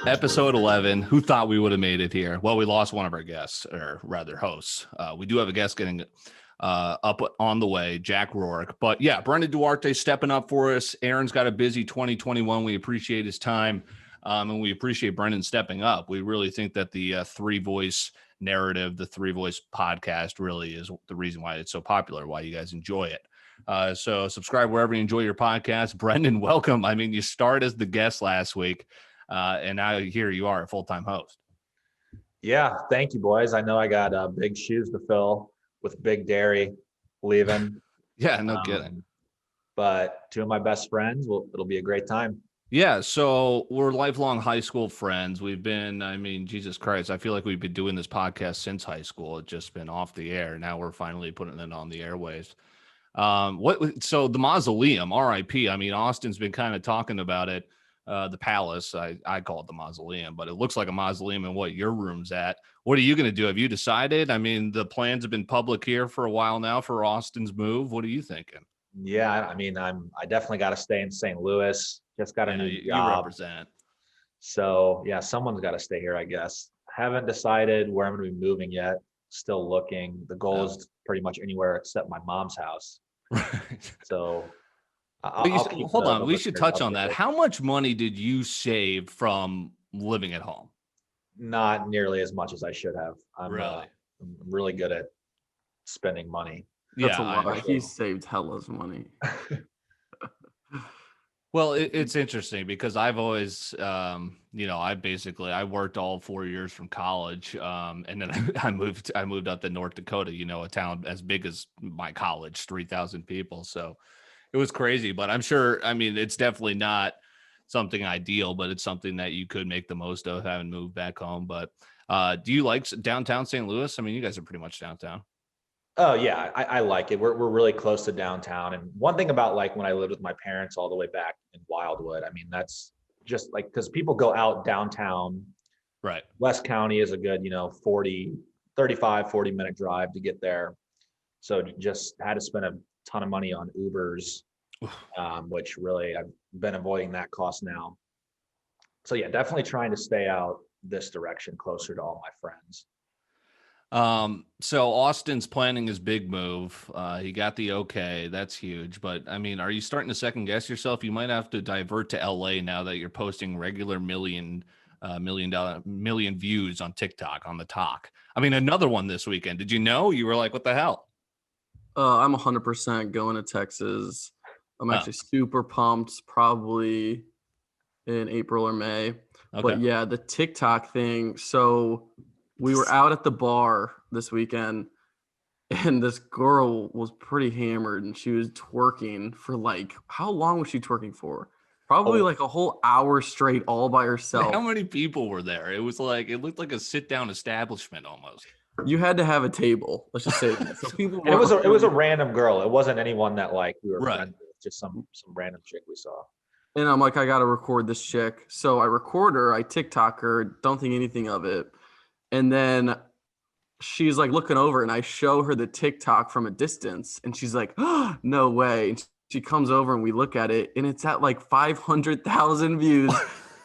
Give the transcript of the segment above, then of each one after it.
Episode 11. Who thought we would have made it here? Well, we lost one of our guests, or rather hosts. We do have a guest getting up on the way, Jack Rourke. But yeah, Brendan Duarte stepping up for us. Aaron's got a busy 2021. We appreciate his time, and we appreciate Brendan stepping up. We really think that the three-voice narrative, the three-voice podcast really is the reason why it's so popular, why you guys enjoy it. So subscribe wherever you enjoy your podcast. Brendan, welcome. I mean, you started as the guest last week. And now here you are, a full-time host. Yeah, thank you, boys. I know I got big shoes to fill with Big Dairy leaving. Yeah, no kidding. But two of my best friends, it'll be a great time. Yeah, so we're lifelong high school friends. We've been, I mean, Jesus Christ, I feel like we've been doing this podcast since high school. It's just been off the air. Now we're finally putting it on the airwaves. So the mausoleum, RIP, I mean, Austin's been kind of talking about it. The palace, I call it the mausoleum, but it looks like a mausoleum in what your room's at. What are you going to do? Have you decided? I mean, the plans have been public here for a while now for Austin's move. What are you thinking? Yeah, I mean, I definitely got to stay in St. Louis. Just got a new job. You represent. So yeah, someone's got to stay here, I guess. Haven't decided where I'm going to be moving yet. Still looking. The goal is pretty much anywhere except my mom's house. Right. So hold on, we should touch on that. How much money did you save from living at home? Not nearly as much as I should have. I'm really good at spending money. That's a lot. He saved hella's money. Well, it's interesting because I've always, I worked all 4 years from college, and then I moved up to North Dakota, a town as big as my college, 3,000 people. So it was crazy, but I'm sure, I mean, it's definitely not something ideal, but it's something that you could make the most of having moved back home. But do you like downtown St. Louis? I mean, you guys are pretty much downtown. Oh yeah, I like it. We're really close to downtown. And one thing about like when I lived with my parents all the way back in Wildwood, I mean, that's just like, because people go out downtown. Right. West County is a good, 40 minute drive to get there. So just had to spend a ton of money on Ubers, which really I've been avoiding that cost now. So yeah, definitely trying to stay out this direction, closer to all my friends. So Austin's planning his big move. He got the okay. That's huge. But I mean, are you starting to second guess yourself? You might have to divert to LA now that you're posting regular million views on TikTok on the talk. I mean, another one this weekend. Did you know? You were like, what the hell? I'm 100% going to Texas. I'm actually super pumped, probably in April or May. Okay. But yeah, the TikTok thing. So we were out at the bar this weekend, and this girl was pretty hammered, and she was twerking for like, how long was she twerking for? Probably like a whole hour straight, all by herself. How many people were there? It was like, it looked like a sit-down establishment almost. You had to have a table. Let's just say that. So people. It was a random girl. It wasn't anyone that like we were right. friends with. Just some random chick we saw. And I'm like, I gotta record this chick. So I record her. I TikTok her. Don't think anything of it. And then she's like looking over, and I show her the TikTok from a distance, and she's like, oh, "No way!" And she comes over, and we look at it, and it's at like 500,000 views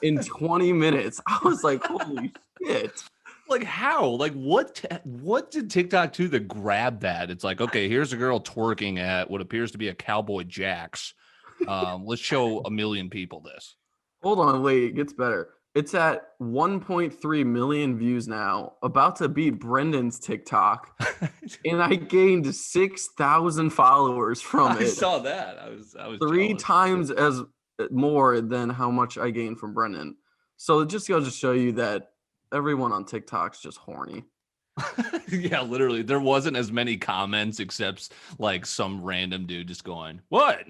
in 20 minutes. I was like, "Holy shit!" Like how? Like what did TikTok do to grab that? It's like, okay, here's a girl twerking at what appears to be a Cowboy Jack's. Let's show 1 million people this. Hold on, wait, it gets better. It's at 1.3 million views now, about to beat Brendan's TikTok. And I gained 6,000 followers from it. I saw that. I was 3 jealous. times as more than how much I gained from Brendan. So it just goes to show you that everyone on TikTok's just horny. Yeah, literally. There wasn't as many comments except like some random dude just going, what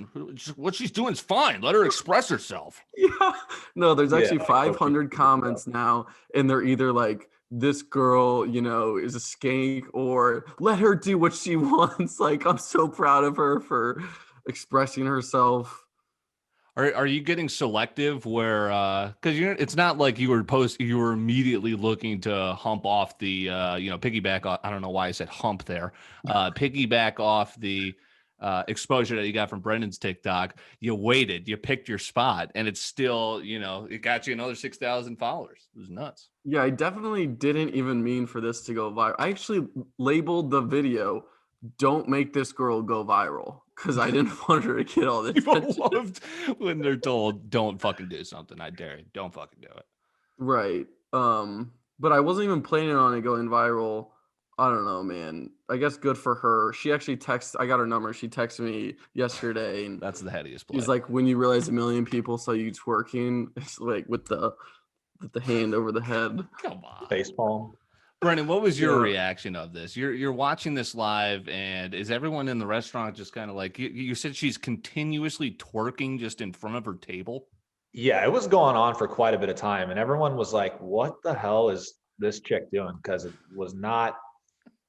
she's doing is fine. Let her express herself. Yeah. No, there's actually 500 comments now, and they're either like this girl, you know, is a skank, or let her do what she wants. Like, I'm so proud of her for expressing herself. Are you getting selective where because it's not like you were immediately looking to hump off the piggyback off, I don't know why I said hump there, piggyback off the exposure that you got from Brendan's TikTok. You waited, you picked your spot, and it's still, it got you another 6,000 followers. It was nuts. Yeah, I definitely didn't even mean for this to go viral. I actually labeled the video "Don't make this girl go viral" because I didn't want her to get all this People attention. loved when they're told, don't fucking do something. I dare you. Don't fucking do it. Right. But I wasn't even planning on it going viral. I don't know, man. I guess good for her. She actually I got her number. She texted me yesterday, and That's the headiest play. she's like, when you realize 1 million people saw you twerking, it's like with the hand over the head. Come on. Facepalm. Brendan, what was your reaction of this? You're watching this live, and is everyone in the restaurant just kind of like, you said she's continuously twerking just in front of her table? Yeah, it was going on for quite a bit of time, and everyone was like, what the hell is this chick doing? Because it was not,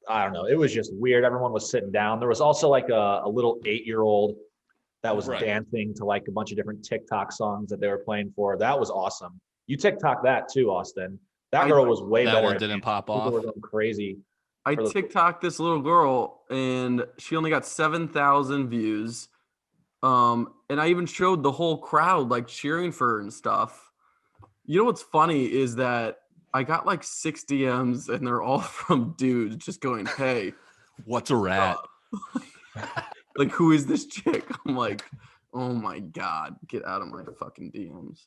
I don't know, it was just weird. Everyone was sitting down. There was also like a little 8-year-old that was dancing to like a bunch of different TikTok songs that they were playing for. That was awesome. You TikTok that too, Austin. That girl was way better. That one didn't pop off. People were going crazy. I TikToked this little girl, and she only got 7,000 views. And I even showed the whole crowd like cheering for her and stuff. You know what's funny is that I got like 6 DMs, and they're all from dudes just going, "Hey, what's a rat? Like, who is this chick?" I'm like, oh my God, get out of my fucking DMs.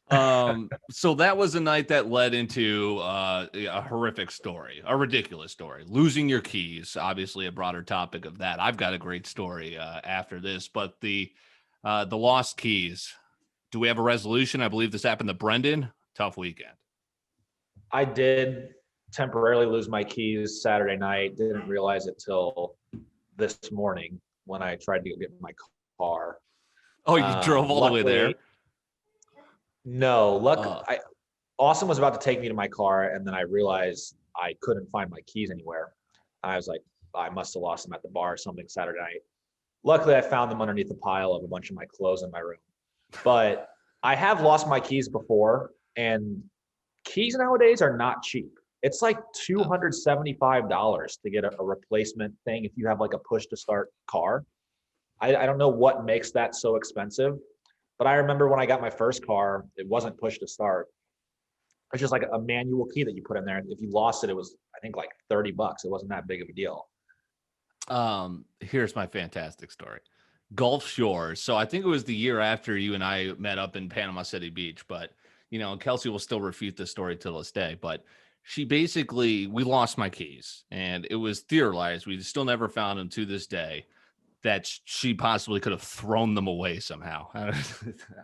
So that was a night that led into a horrific story, a ridiculous story. Losing your keys, obviously a broader topic of that. I've got a great story after this, but the lost keys. Do we have a resolution? I believe this happened to Brendan. Tough weekend. I did temporarily lose my keys Saturday night. Didn't realize it till this morning when I tried to get my car. Oh, you drove all the way there? No, Austin was about to take me to my car, and then I realized I couldn't find my keys anywhere. I was like, I must have lost them at the bar or something Saturday night. Luckily, I found them underneath a pile of a bunch of my clothes in my room. But I have lost my keys before, and keys nowadays are not cheap. It's like $275 to get a replacement thing if you have like a push to start car. I don't know what makes that so expensive, but I remember when I got my first car, it wasn't push to start. It's just like a manual key that you put in there. If you lost it, it was, I think, like $30. It wasn't that big of a deal. Here's my fantastic story. Gulf Shores. So I think it was the year after you and I met up in Panama City Beach, but Kelsey will still refute this story to this day, but we lost my keys, and it was theorized, we still never found them to this day, that she possibly could have thrown them away somehow.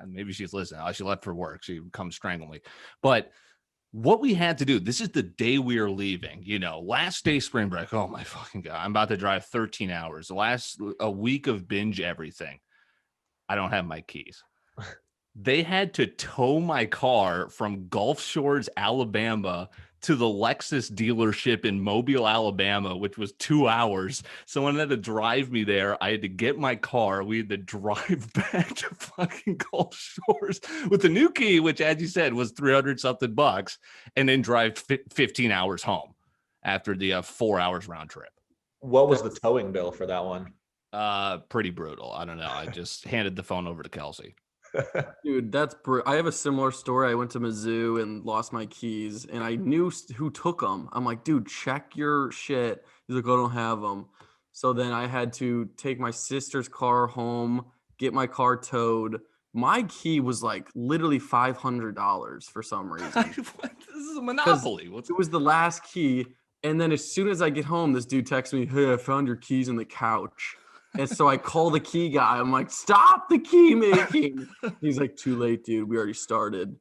Maybe she's listening. She left for work. She would come strangle me. But what we had to do, this is the day we are leaving, last day spring break. Oh my fucking God. I'm about to drive 13 hours. A week of binge everything. I don't have my keys. They had to tow my car from Gulf Shores, Alabama to the Lexus dealership in Mobile, Alabama, which was 2 hours. Someone had to drive me there. I had to get my car. We had to drive back to fucking Gulf Shores with the new key, which, as you said, was 300 something bucks, and then drive 15 hours home after the 4 hours round trip. What was the towing bill for that one? Pretty brutal. I don't know. I just handed the phone over to Kelsey. Dude, I have a similar story. I went to Mizzou and lost my keys, and I knew who took them. I'm like, dude, check your shit. He's like, I don't have them. So then I had to take my sister's car home, get my car towed. My key was like literally $500 for some reason. This is a monopoly. It was the last key. And then as soon as I get home, this dude texts me, "Hey, I found your keys in the couch." And so I call the key guy. I'm like, "Stop the key making." He's like, "Too late, dude. We already started."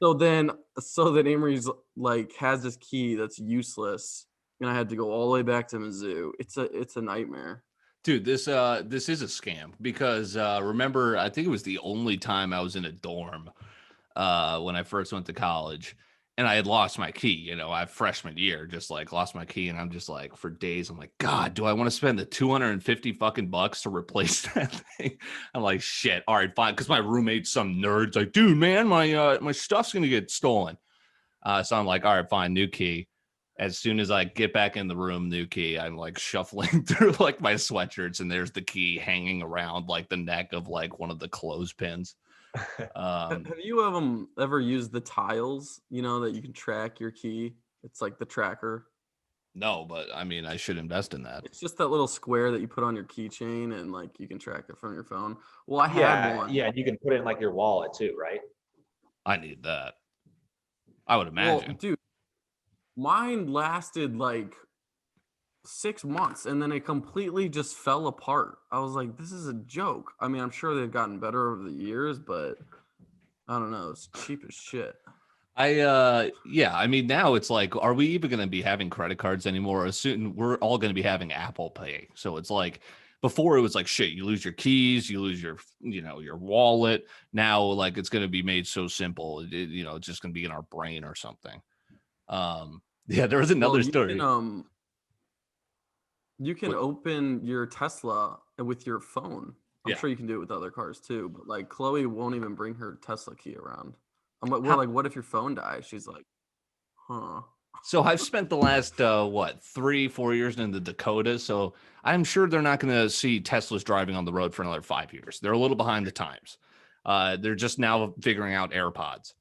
So then Amory's like has this key that's useless, and I had to go all the way back to Mizzou. It's a nightmare. Dude, this is a scam because remember, I think it was the only time I was in a dorm when I first went to college. And I had lost my key, you know, I freshman year, just like lost my key. And I'm just like, for days, I'm like, God, do I want to spend the 250 fucking bucks to replace that thing? I'm like, shit. All right, fine. Cause my roommate's some nerd's like, dude, man, my stuff's going to get stolen. So I'm like, all right, fine. New key. As soon as I get back in the room, new key, I'm like shuffling through like my sweatshirts and there's the key hanging around like the neck of like one of the clothespins. Have you ever used the tiles, you know, that you can track your key? It's like the tracker. No, but I mean, I should invest in that. It's just that little square that you put on your keychain and like you can track it from your phone. Well, I had Yeah, one. yeah, and you can put it in like your wallet too, right? I need that. I would Well, imagine. dude, mine lasted like 6 months and then it completely just fell apart. I was like, this is a joke. I mean, I'm sure they've gotten better over the years, but I don't know. It's cheap as shit. Yeah, I mean, now it's like, are we even going to be having credit cards anymore? Soon we're all going to be having Apple Pay. So it's like, before it was like, shit, you lose your keys, you lose your, you know, your wallet. Now, like, it's going to be made so simple, you know, it's just going to be in our brain or something. Yeah, there was another Well, story. you can What? open your Tesla with your phone. I'm Yeah. sure you can do it with other cars too, but like Chloe won't even bring her Tesla key around. We're How- like, what if your phone dies? She's like, huh. So I've spent the last, 3-4 years in the Dakotas. So I'm sure they're not going to see Teslas driving on the road for another 5 years. They're a little behind the times. They're just now figuring out AirPods.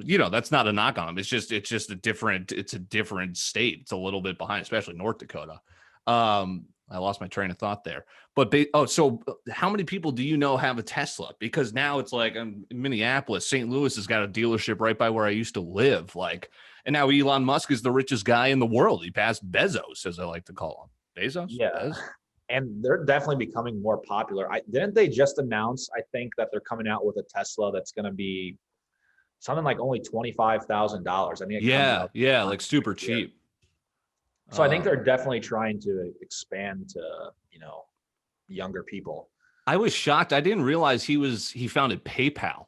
You know, that's not a knock on them. It's just a different state. It's a little bit behind, especially North Dakota. I lost my train of thought there. But so how many people do you know have a Tesla? Because now it's like in Minneapolis, St. Louis has got a dealership right by where I used to live. Like, and now Elon Musk is the richest guy in the world. He passed Bezos, as I like to call him. Bezos? Yeah. Bez? And they're definitely becoming more popular. Didn't they just announce, I think, that they're coming out with a Tesla that's going to be something like only $25,000. I think it comes Yeah, out yeah, sometime like super next year. cheap. So I think they're definitely trying to expand to, you know, younger people. I was shocked. I didn't realize he founded PayPal.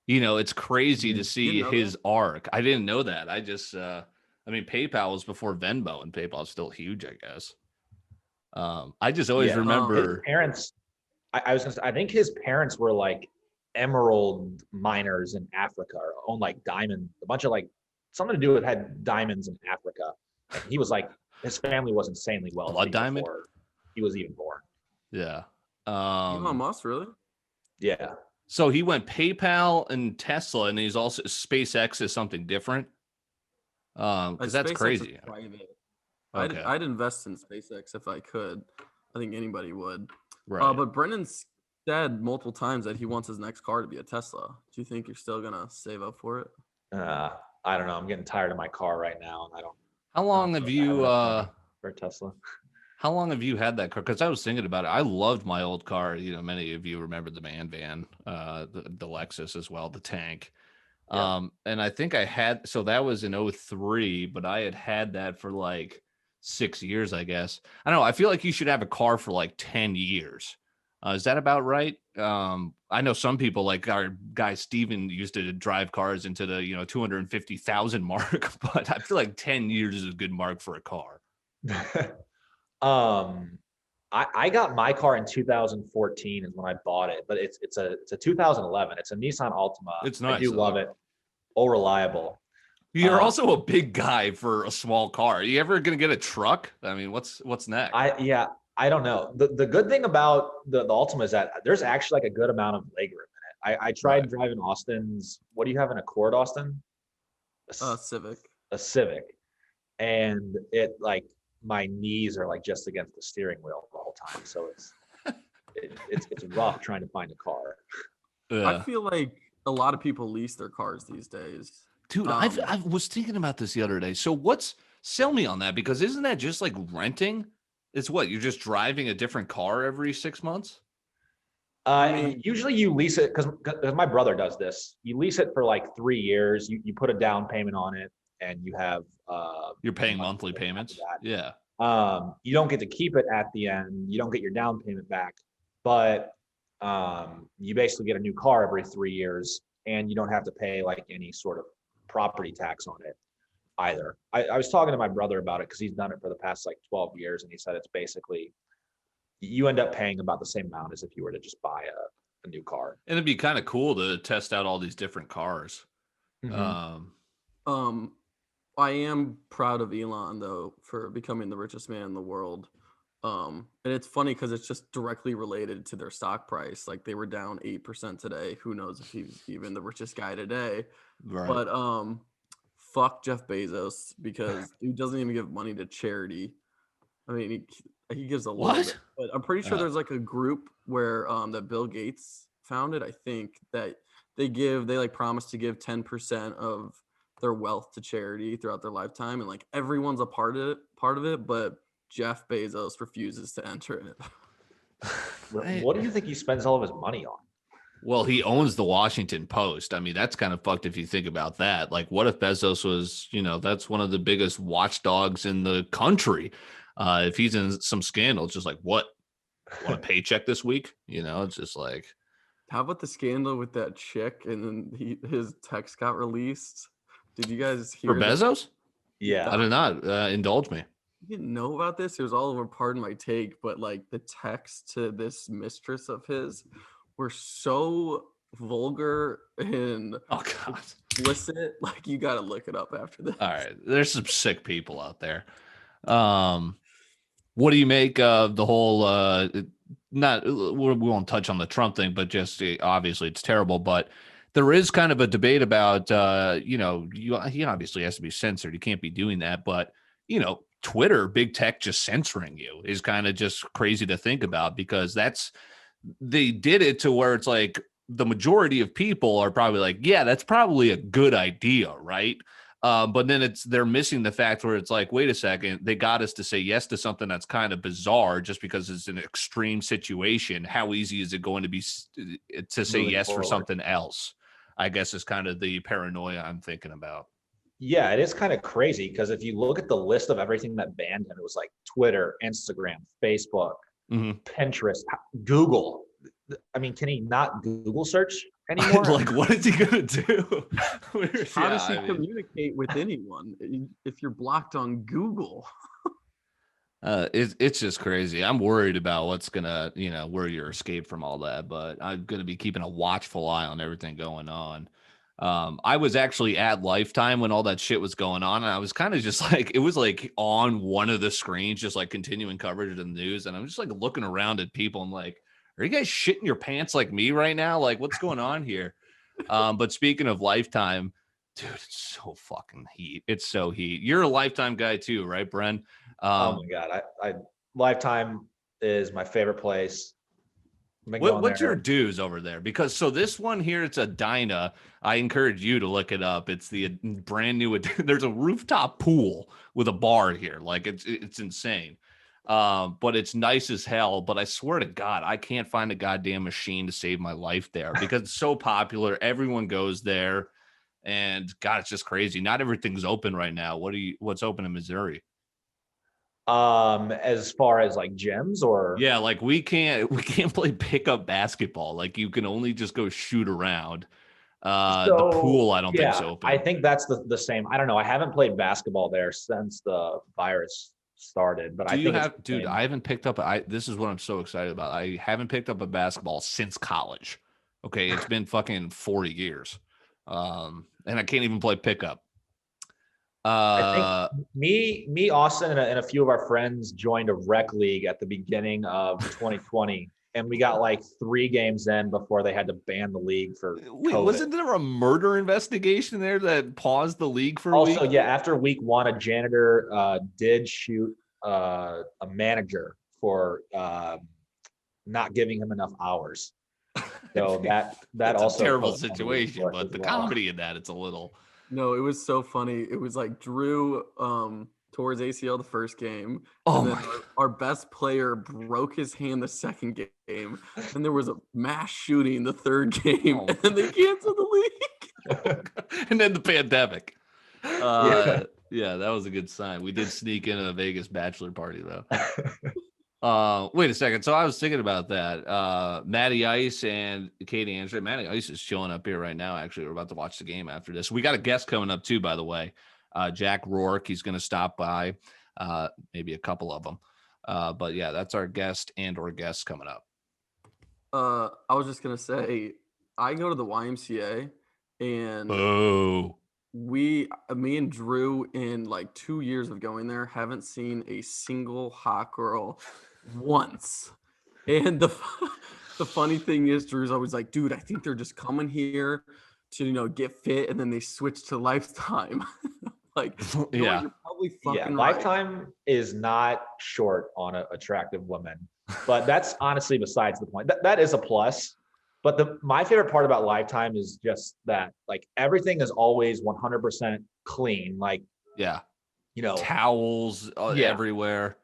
You know, it's crazy to Didn't see know his that? arc. I didn't know that. I mean, PayPal was before Venmo, and PayPal is still huge, I guess. I just always Yeah. His remember. parents, I was gonna say, I think his parents were like emerald miners in Africa or owned like diamond, a bunch of like something to do with had diamonds in Africa. And he was like, his family was insanely wealthy Blood diamond? before he was even born. Yeah. Elon Musk, really? Yeah. So he went PayPal and Tesla, and he's also SpaceX is something different. Because that's SpaceX is crazy. private. Okay. I'd invest in SpaceX if I could. I think anybody would. Right. But Brennan said multiple times that he wants his next car to be a Tesla. Do you think you're still gonna save up for it? I don't know. I'm getting tired of my car right now, and How long have you for a Tesla? How long have you had that car? Because I was thinking about it. I loved my old car. You know, many of you remember the man van, the Lexus as well, the tank. Yeah. And I think I had, so that was in '03, but I had that for like 6 years, I guess. I don't know. I feel like you should have a car for like 10 years. Is that about right? I know some people like our guy Steven used to drive cars into the, 250,000 mark, but I feel like 10 years is a good mark for a car. I got my car in 2014 is when I bought it, but it's a 2011. It's a Nissan Altima. It's nice. I do love it. All reliable. You're also a big guy for a small car. Are you ever gonna get a truck? I mean, what's next? I don't know. The good thing about the Altima is that there's actually like a good amount of legroom in it. I tried driving Austin's. What do you have in Accord, Austin? Civic. A Civic, and it like my knees are like just against the steering wheel the whole time. So it's rough trying to find a car. Yeah. I feel like a lot of people lease their cars these days. Dude, I was thinking about this the other day. So sell me on that, because isn't that just like renting? It's what, you're just driving a different car every 6 months? Usually you lease it because my brother does this. You lease it for like 3 years. You put a down payment on it, and you have you're paying monthly payments. Yeah. You don't get to keep it at the end. You don't get your down payment back, but you basically get a new car every 3 years, and you don't have to pay like any sort of property tax on it either. I was talking to my brother about it because he's done it for the past like 12 years, and he said it's basically you end up paying about the same amount as if you were to just buy a new car. And it'd be kind of cool to test out all these different cars. Mm-hmm. I am proud of Elon though for becoming the richest man in the world. And it's funny because it's just directly related to their stock price. Like they were down 8% today. Who knows if he's even the richest guy today? Right. But fuck Jeff Bezos because he doesn't even give money to charity. I mean, he gives a little bit, but I'm pretty sure there's like a group where that Bill Gates founded. I think that they like promise to give 10% of their wealth to charity throughout their lifetime, and like everyone's a part of it, but Jeff Bezos refuses to enter it. What do you think he spends all of his money on? Well, he owns the Washington Post. I mean, that's kind of fucked if you think about that. Like, what if Bezos was, that's one of the biggest watchdogs in the country. If he's in some scandal, it's just like, what? Want a paycheck this week? It's just like. How about the scandal with that chick and then his text got released? Did you guys hear for Bezos? Yeah. I did not. Indulge me. You didn't know about this? It was all over Pardon My Take, but like the text to this mistress of his were so vulgar and explicit. Like you got to look it up after this. All right. There's some sick people out there. What do you make of the whole, we won't touch on the Trump thing, but just obviously it's terrible, but there is kind of a debate about, he obviously has to be censored. He can't be doing that, but Twitter, big tech just censoring you is kind of just crazy to think about because they did it to where it's like the majority of people are probably like, yeah, that's probably a good idea. Right. But then they're missing the fact where it's like, wait a second, they got us to say yes to something that's kind of bizarre just because it's an extreme situation. How easy is it going to be to say yes forward for something else? I guess is kind of the paranoia I'm thinking about. Yeah, it is kind of crazy because if you look at the list of everything that banned him, it was like Twitter, Instagram, Facebook, Pinterest, Google. I mean, can he not Google search anymore? Like, what is he going to do? How does he communicate with anyone if you're blocked on Google? It's just crazy. I'm worried about what's gonna, where your escape from all that, but I'm gonna be keeping a watchful eye on everything going on. I was actually at Lifetime when all that shit was going on, and I was kind of just like, it was like on one of the screens, just like continuing coverage of the news, and I'm just like looking around at people and like, are you guys shitting your pants like me right now? Like, what's going on here? But speaking of Lifetime, dude, it's so fucking heat. It's so heat. You're a Lifetime guy too, right, Bren? Oh my God. I Lifetime is my favorite place. What's your dues over there? Because so this one here, it's a Dyna. I encourage you to look it up. It's the brand new. There's a rooftop pool with a bar here. Like it's insane. But it's nice as hell. But I swear to God, I can't find a goddamn machine to save my life there because it's so popular. Everyone goes there, and God, it's just crazy. Not everything's open right now. What's open in Missouri? As far as like gyms or like we can't play pickup basketball. Like you can only just go shoot around. The pool, I don't think so. I think that's the same. I don't know. I haven't played basketball there since the virus started, but I haven't picked up. This is what I'm so excited about. I haven't picked up a basketball since college. Okay, it's been fucking 40 years, and I can't even play pickup. I think me, Austin, and a few of our friends joined a rec league at the beginning of 2020, and we got like 3 games in before they had to ban the league for COVID. Wasn't there a murder investigation there that paused the league for a week? Also, yeah, after week 1, a janitor did shoot a manager for not giving him enough hours. So that also a terrible situation, but the comedy in that, it's a little. No, it was so funny. It was like Drew tore his ACL the first game. And then our best player broke his hand the second game. And there was a mass shooting the third game. And then they canceled the league. And then the pandemic. Yeah, that was a good sign. We did sneak in a Vegas bachelor party, though. Wait a second. So I was thinking about that. Matty Ice and Katie Andrew. Matty Ice is chilling up here right now. Actually, we're about to watch the game after this. We got a guest coming up too, by the way. Jack Rourke. He's going to stop by. Maybe a couple of them. But yeah, that's our guest or guests coming up. I was just gonna say, I go to the YMCA, and Oh, me and Drew, in like 2 years of going there, haven't seen a single hot girl once. And the funny thing is, Drew's always like, dude, I think they're just coming here to get fit, and then they switch to Lifetime. Like, yeah. you're probably Yeah, fucking right. Lifetime is not short on attractive women, but that's honestly besides the point. That is a plus. But my favorite part about Lifetime is just that, like, everything is always 100% clean. Like, Yeah. you know, Towels everywhere.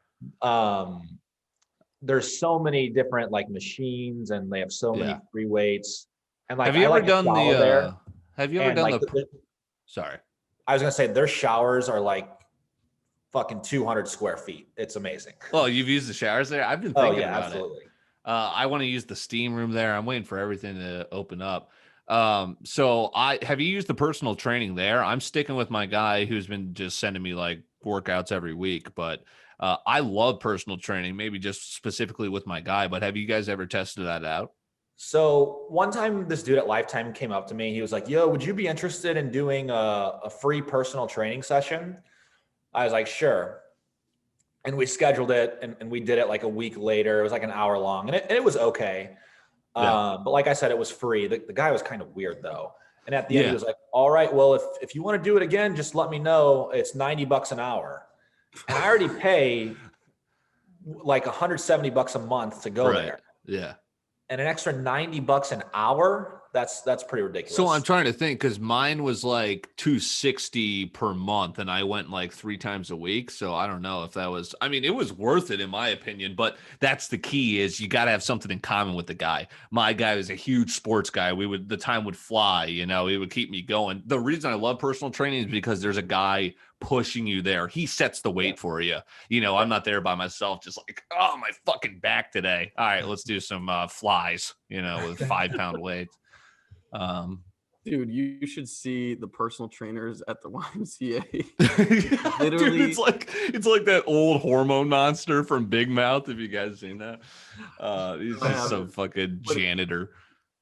There's so many different like machines, and they have so many free weights. And like, have you ever done there? Have you ever done like, sorry. I was gonna say their showers are like fucking 200 square feet. It's amazing. Oh, you've used the showers there? I've been thinking about absolutely. it. I want to use the steam room there. I'm waiting for everything to open up. So have you used the personal training there? I'm sticking with my guy who's been just sending me like workouts every week, but I love personal training, maybe just specifically with my guy, but have you guys ever tested that out? So one time this dude at Lifetime came up to me. He was like, yo, would you be interested in doing a free personal training session? I was like, sure. And we scheduled it, and we did it like a week later. It was like an hour long, and it was okay. Yeah. But like I said, it was free. The guy was kind of weird though. And at the end, he was like, all right, well, if you want to do it again, just let me know. It's $90 an hour. And I already pay like $170 a month to go there. Yeah. And an extra $90 an hour, that's pretty ridiculous. So I'm trying to think, because mine was like $260 per month, and I went like 3 times a week. So I don't know if that was, I mean, it was worth it in my opinion, but that's the key, is you got to have something in common with the guy. My guy was a huge sports guy. The time would fly, it would keep me going. The reason I love personal training is because there's a guy pushing you there. He sets the weight for you. I'm not there by myself, just like, oh, my fucking back today. All right, let's do some flies, with 5-pound weights. Dude, you should see the personal trainers at the YMCA. Literally, dude, it's like that old hormone monster from Big Mouth. Have you guys seen that? He's just some fucking janitor.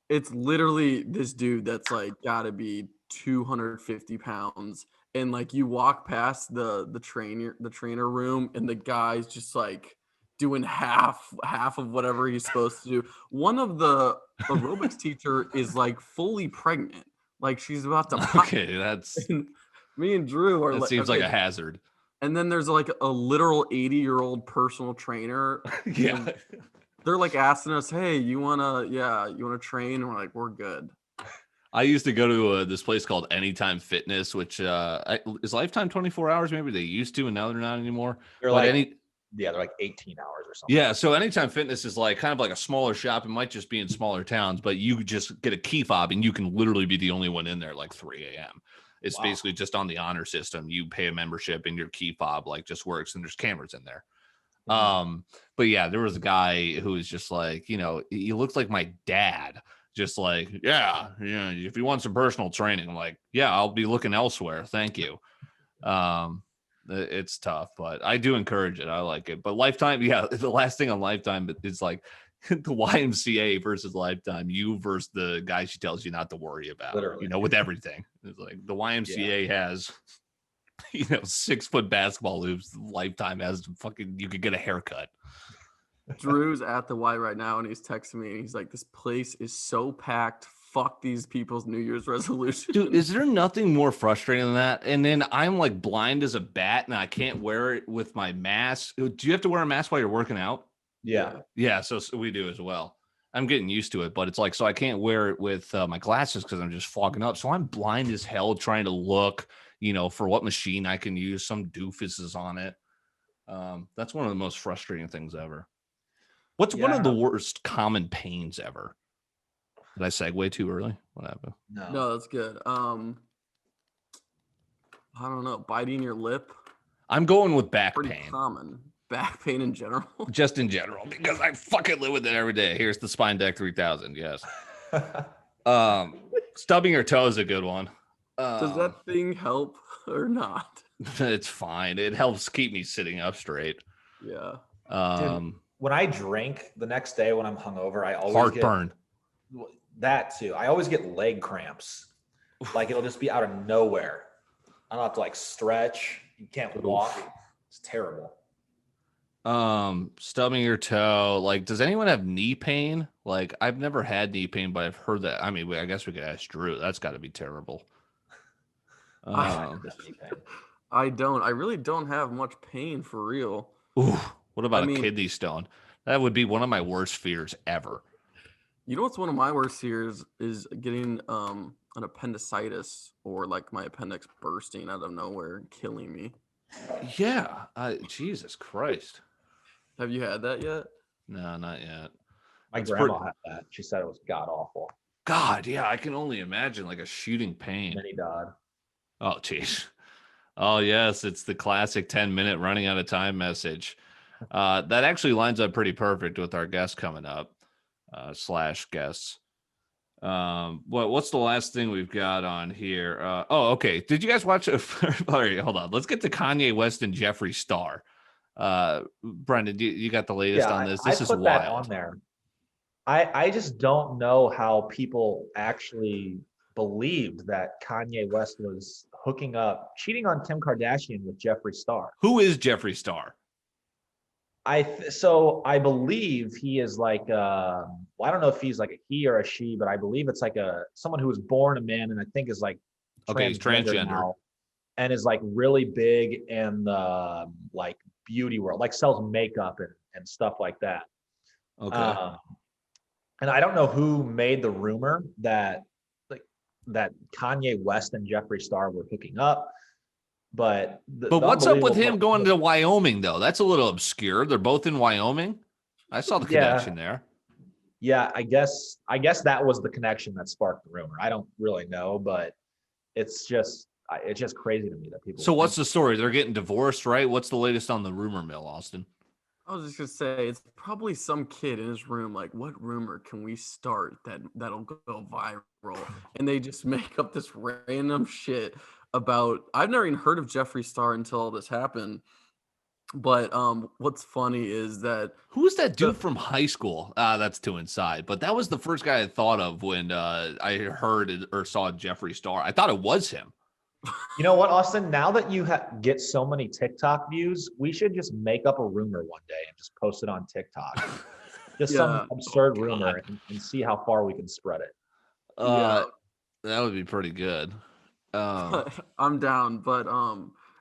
It's literally this dude that's like gotta be 250 pounds, and like you walk past the trainer room, and the guy's just like doing half of whatever he's supposed to do. One of the aerobics teacher is like fully pregnant, like she's about to pop. Okay, that's me and Drew are. That seems like a hazard. And then there's like a literal 80-year-old personal trainer. Yeah. They're like asking us, hey, you wanna train? And we're like, we're good. I used to go to this place called Anytime Fitness, which is Lifetime 24 hours. Maybe they used to, and now they're not anymore. They're they're like 18 hours or something. Yeah. So Anytime Fitness is like kind of like a smaller shop. It might just be in smaller towns, but you just get a key fob and you can literally be the only one in there like 3 a.m. It's basically just on the honor system. You pay a membership and your key fob like just works, and there's cameras in there. But yeah, there was a guy who was just like, he looked like my dad, just like, yeah, if you want some personal training, I'm like, yeah, I'll be looking elsewhere. Thank you. It's tough, but I do encourage it. I like it. But Lifetime, yeah, the last thing on Lifetime is like the YMCA versus Lifetime, you versus the guy she tells you not to worry about, literally. With everything. It's like the YMCA has 6-foot basketball hoops. Lifetime has fucking, you could get a haircut. Drew's at the Y right now, and he's texting me, and he's like, this place is so packed. Fuck these people's New Year's resolution. Dude, is there nothing more frustrating than that? And then I'm like blind as a bat, and I can't wear it with my mask. Do you have to wear a mask while you're working out? Yeah. Yeah, so we do as well. I'm getting used to it, but it's like, so I can't wear it with my glasses because I'm just fogging up. So I'm blind as hell trying to look, for what machine I can use. Some doofus is on it. That's one of the most frustrating things ever. What's one of the worst common pains ever? Did I segue too early? What happened? No, that's good. I don't know. Biting your lip. I'm going with back Pretty pain. common. back pain in general? Just in general, because I fucking live with it every day. Here's the Spine Deck 3000. Yes. Stubbing your toe is a good one. Does that thing help or not? It's fine. It helps keep me sitting up straight. Yeah. Dude, when I drink the next day when I'm hungover, I always Heartburn. get that too. I always get leg cramps. Like it'll just be out of nowhere. I don't have to like stretch. You can't walk. It's terrible. Stubbing your toe. Like, does anyone have knee pain? Like, I've never had knee pain, but I've heard that. I mean, I guess we could ask Drew. That's got to be terrible. I don't. I really don't have much pain for real. Ooh, what about a kidney stone? That would be one of my worst fears ever. You know what's one of my worst fears is getting an appendicitis or like my appendix bursting out of nowhere and killing me. Yeah. Jesus Christ. Have you had that yet? No, not yet. My grandma had that. She said it was god awful. God, yeah, I can only imagine like a shooting pain. Mini Dodd. Oh, geez. Oh, yes, it's the classic 10-minute running out of time message. That actually lines up pretty perfect with our guest coming up, / guests. What's the last thing we've got on here? Okay. Did you guys watch? All right, hold on. Let's get to Kanye West and Jeffree Star. Brendan, you got the latest on this? This is put wild. That on there. I just don't know how people actually believed that Kanye West was hooking up, cheating on Kim Kardashian with Jefree Star. Who is Jefree Star? So I believe he is like I don't know if he's like a he or a she, but I believe it's like someone who was born a man and I think is like he's transgender now, and is like really big in the like beauty world, like sells makeup and stuff like that. Okay. And I don't know who made the rumor that Kanye West and Jefree Star were hooking up. But what's up with him going to Wyoming, though? That's a little obscure. They're both in Wyoming. I saw the connection there. Yeah, I guess that was the connection that sparked the rumor. I don't really know, but it's just crazy to me that people. So what's the story? They're getting divorced, right? What's the latest on the rumor mill, Austin? I was just gonna say it's probably some kid in his room. Like, what rumor can we start that'll go viral? And they just make up this random shit about. I've never even heard of Jefree Star until all this happened. But what's funny is that who's that dude from high school? That's too inside. But that was the first guy I thought of when I heard or saw Jefree Star. I thought it was him. You know what, Austin? Now that you get so many TikTok views, we should just make up a rumor one day and just post it on TikTok. Just some absurd rumor and see how far we can spread it. That would be pretty good. I'm down, but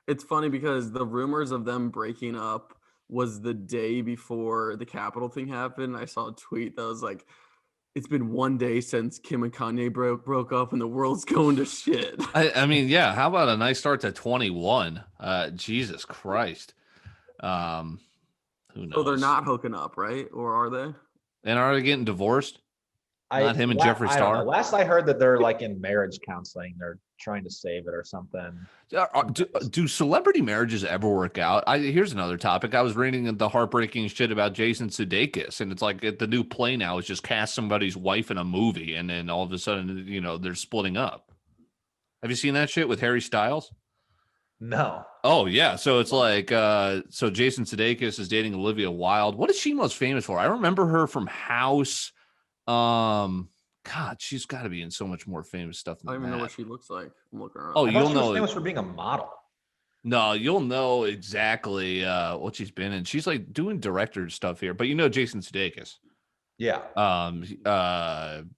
it's funny because the rumors of them breaking up was the day before the Capitol thing happened. I saw a tweet that was like, it's been one day since Kim and Kanye broke up and the world's going to shit. I mean, yeah. How about a nice start to 21? Jesus Christ. Who knows? So they're not hooking up, right? Or are they? And are they getting divorced? Not him and Jefree Star? Last I heard that they're like in marriage counseling. They're trying to save it or something. Do celebrity marriages ever work out? Here's another topic. I was reading the heartbreaking shit about Jason Sudeikis, and it's like the new play now is just cast somebody's wife in a movie, and then all of a sudden, they're splitting up. Have you seen that shit with Harry Styles? No. Oh, yeah. So it's like, so Jason Sudeikis is dating Olivia Wilde. What is she most famous for? I remember her from House. God, she's got to be in so much more famous stuff than I don't even that. know what she looks like. I'm looking around. Oh, you'll know. She was famous for being a model. No, you'll know exactly what she's been in. She's like doing director stuff here, but Jason Sudeikis. Yeah.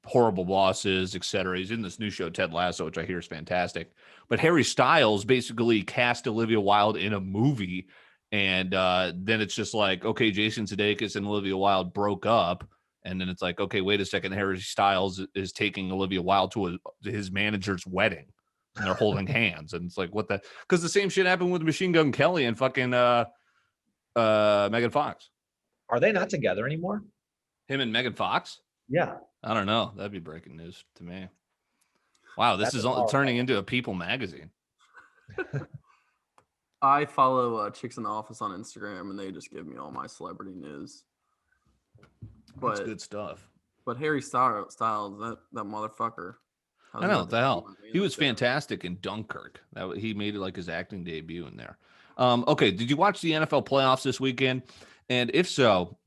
Horrible Bosses, etc. He's in this new show Ted Lasso, which I hear is fantastic. But Harry Styles basically cast Olivia Wilde in a movie, and then it's just like, okay, Jason Sudeikis and Olivia Wilde broke up. And then it's like, okay, wait a second. Harry Styles is taking Olivia Wilde to his manager's wedding, and they're holding hands. And it's like, what the? Because the same shit happened with Machine Gun Kelly and fucking Megan Fox. Are they not together anymore? Him and Megan Fox? Yeah. I don't know. That'd be breaking news to me. Wow, this is turning into a People magazine. I follow Chicks in the Office on Instagram, and they just give me all my celebrity news. That's good stuff. But Harry Styles, that motherfucker. I know what the hell. He was fantastic in Dunkirk. He made it like his acting debut in there. Okay, did you watch the NFL playoffs this weekend? And if so,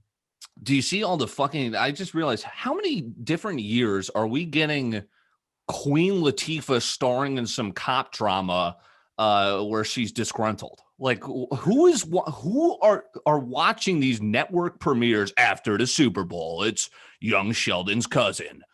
do you see all the fucking? I just realized how many different years are we getting Queen Latifah starring in some cop drama where she's disgruntled? Like, who are watching these network premieres after the Super Bowl? It's young Sheldon's cousin.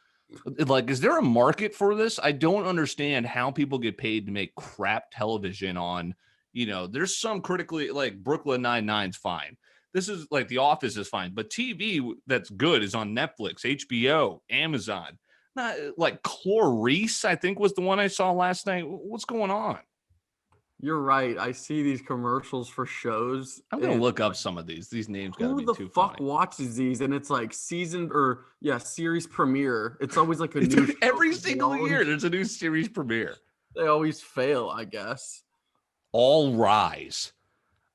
Like, is there a market for this? I don't understand how people get paid to make crap television on, there's some critically, like Brooklyn Nine-Nine's fine. This is like The Office is fine, but TV that's good is on Netflix, HBO, Amazon. Not like Clarice, I think was the one I saw last night. What's going on? You're right. I see these commercials for shows. I'm gonna look up some of these. These names gotta be too funny. Who the fuck watches these? And it's like series premiere. It's always like a new every single year. There's a new series premiere. They always fail, I guess. All Rise.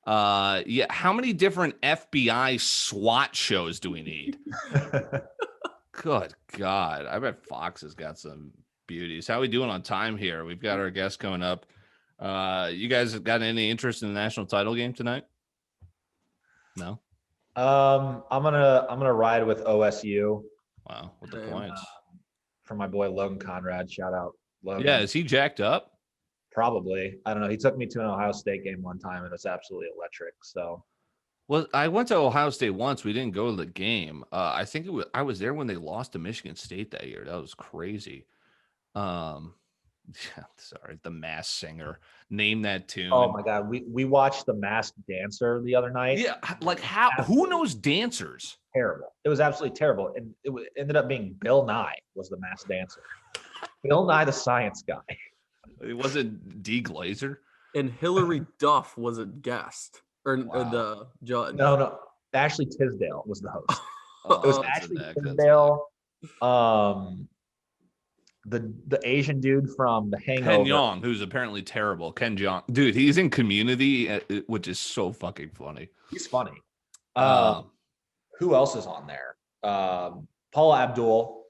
Yeah. How many different FBI SWAT shows do we need? Good God. I bet Fox has got some beauties. How are we doing on time here? We've got our guest coming up. You guys have got any interest in the national title game tonight? No. I'm gonna ride with OSU. Wow, with the points for my boy Logan Conrad. Shout out, Logan. Yeah, is he jacked up? Probably. I don't know. He took me to an Ohio State game one time, and it was absolutely electric. So, well, I went to Ohio State once. We didn't go to the game. I think I was there when they lost to Michigan State that year. That was crazy. Yeah, sorry, The Masked Singer. Name that tune. Oh my God, we watched The Masked Dancer the other night. Yeah, like how? Who knows dancers? Terrible. It was absolutely terrible, and ended up being Bill Nye was the Masked Dancer. Bill Nye, the science guy. It wasn't D. Glazer. And Hillary Duff was a guest or the judge. No. Ashley Tisdale was the host. Oh, it was Ashley Tisdale. The Asian dude from The Hangover. Ken Jeong, who's apparently terrible. Ken Jeong. Dude, he's in Community, which is so fucking funny. He's funny. Who else is on there? Paula Abdul.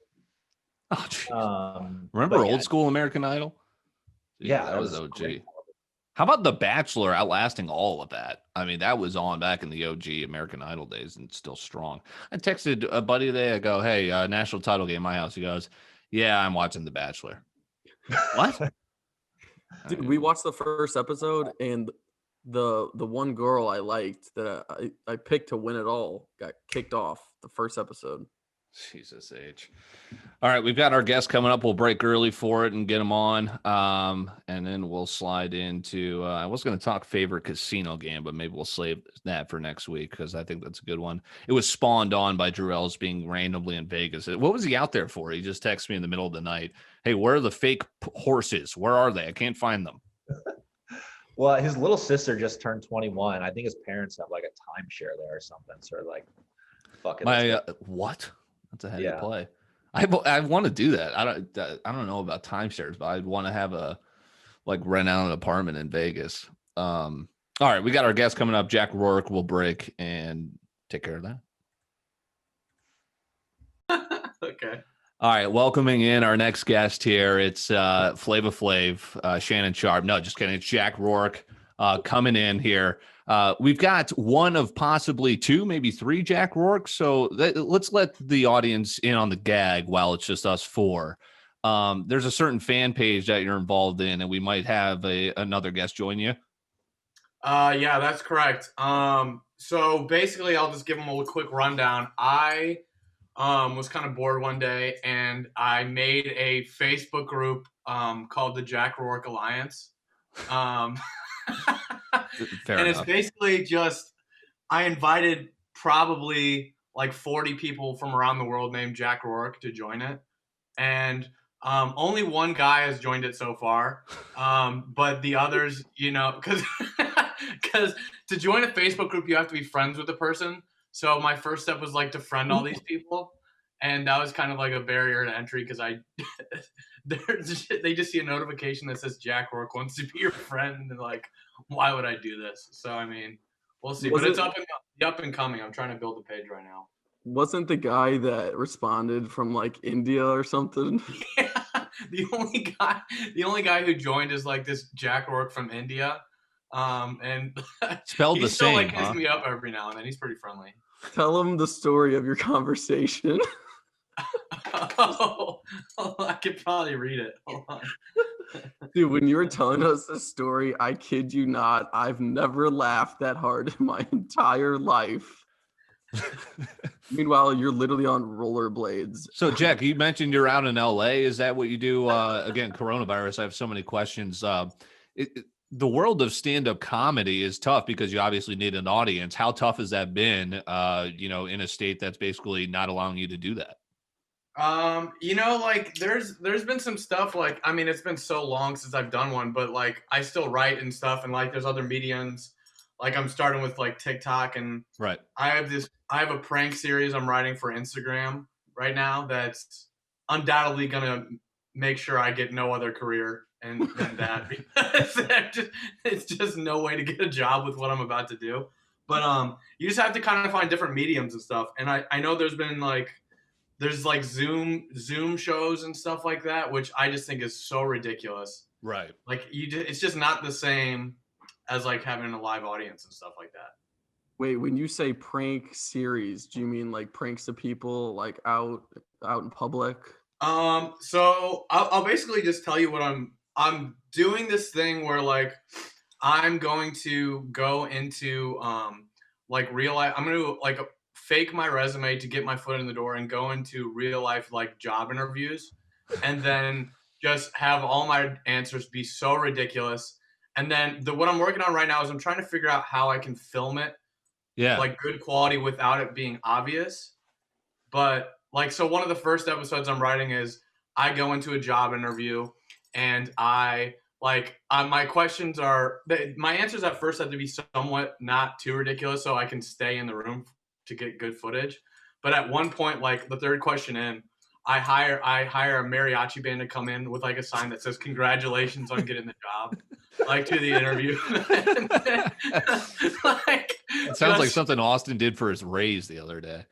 Oh, remember Old School American Idol? Jeez, Yeah. That was OG. Great. How about The Bachelor outlasting all of that? I mean, that was on back in the OG American Idol days and still strong. I texted a buddy today. I go, hey, national title game, my house. He goes, yeah, I'm watching The Bachelor. What? Dude, we watched the first episode, and the one girl I liked that I picked to win it all got kicked off the first episode. Jesus H. All right, we've got our guest coming up. We'll break early for it and get him on. And then we'll slide into I was going to talk favorite casino game, but maybe we'll save that for next week because I think that's a good one. It was spawned on by Drew Ellis being randomly in Vegas. What was he out there for? He just texted me in the middle of the night. Hey, where are the fake horses? Where are they? I can't find them. Well, his little sister just turned 21. I think his parents have like a timeshare there or something. So like, fuck it. What? That's a heady play. I want to do that. I don't know about timeshares, but I'd want to have rent out an apartment in Vegas. All right, we got our guest coming up. Jack Rourke will break and take care of that. Okay. All right, welcoming in our next guest here. It's Flava Flav, Shannon Sharp. No, just kidding. It's Jack Rourke coming in here. We've got one of possibly two, maybe three Jack Rourke. So let's let the audience in on the gag while it's just us four. There's a certain fan page that you're involved in, and we might have another guest join you. Yeah, that's correct. So basically, I'll just give them a quick rundown. I was kind of bored one day, and I made a Facebook group called the Jack Rourke Alliance. It's basically just I invited probably like 40 people from around the world named Jack Rourke to join it, and only one guy has joined it so far. But the others, because to join a Facebook group you have to be friends with the person. So my first step was like to friend all these people, and that was kind of like a barrier to entry because I they just see a notification that says Jack Rourke wants to be your friend, and they're like, why would I do this? So I mean, we'll see. But it's up and coming. I'm trying to build the page right now. Wasn't the guy that responded from like India or something? Yeah, the only guy who joined is like this Jack Rourke from India, and spelled the still same. Like hits me up every now and then. He's pretty friendly. Tell him the story of your conversation. Oh, I could probably read it. Hold on. Dude, when you were telling us this story, I kid you not, I've never laughed that hard in my entire life. Meanwhile, you're literally on rollerblades. So, Jack, you mentioned you're out in LA. Is that what you do? Again, coronavirus. I have so many questions. The world of stand-up comedy is tough because you obviously need an audience. How tough has that been, in a state that's basically not allowing you to do that? Like there's been some stuff like, I mean, it's been so long since I've done one, but like I still write and stuff, and like there's other mediums. Like I'm starting with like TikTok, and right. I have a prank series I'm writing for Instagram right now that's undoubtedly gonna make sure I get no other career than that, because it's just no way to get a job with what I'm about to do. But you just have to kind of find different mediums and stuff. And I know there's Zoom shows and stuff like that, which I just think is so ridiculous. Right. Like it's just not the same as like having a live audience and stuff like that. Wait, when you say prank series, do you mean like pranks to people like out in public? So I'll basically just tell you what I'm doing this thing where like I'm going to go into like real life. I'm gonna like fake my resume to get my foot in the door and go into real life like job interviews, and then just have all my answers be so ridiculous. And then what I'm working on right now is I'm trying to figure out how I can film it, like good quality without it being obvious. But like, so one of the first episodes I'm writing is I go into a job interview, and my questions my answers at first have to be somewhat not too ridiculous so I can stay in the room to get good footage. But at one point, like the third question in, I hire a mariachi band to come in with like a sign that says "Congratulations on getting the job," like to the interview. Like, it sounds like something Austin did for his raise the other day.